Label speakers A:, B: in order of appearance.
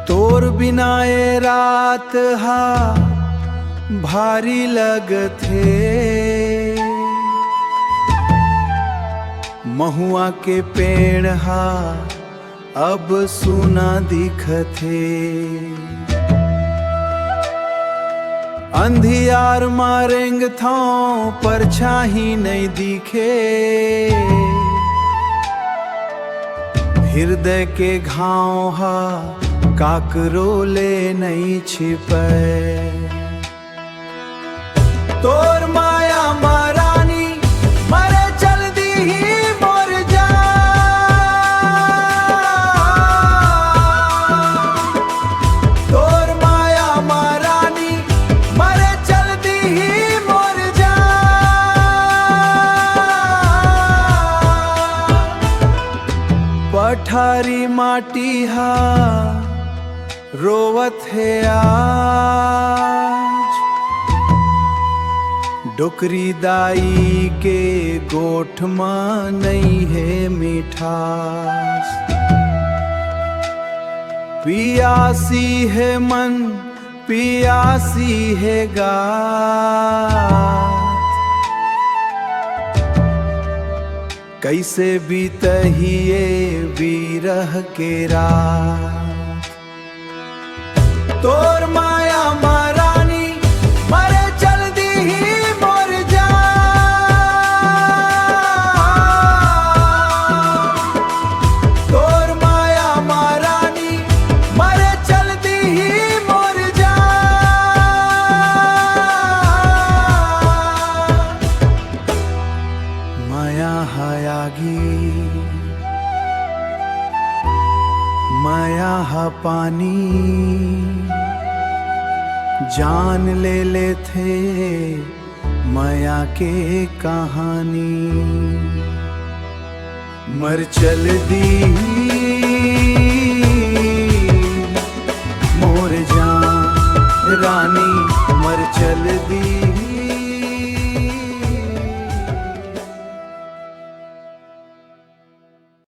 A: तोर बिना ये रात हा भारी लगथे। महुआ के पेड़ हा अब सुना दिखथे। अंधियार मारेंग थो परछाई नहीं दिखे। हृदय के घाव हा काकरो ले नहीं छिपे। तोर माया महारानी मरे चल दी ही मोर जा। तोर माया महारानी मरे चल दी ही मोर जा। पठारी माटी हा रोवत है आज। डोकरी दाई के गोठ मां नहीं है मिठास। पियासी है मन पियासी है गात। कैसे बीतहिए बिरह के रात। तोर माया महारानी मरे चल दी ही मोर जा। तोर माया महारानी मरे चल दी ही मोर जा। माया हयागी माया हा पानी। जान ले थे माया के कहानी। मर चल दी मोर जान रानी मर चल दी।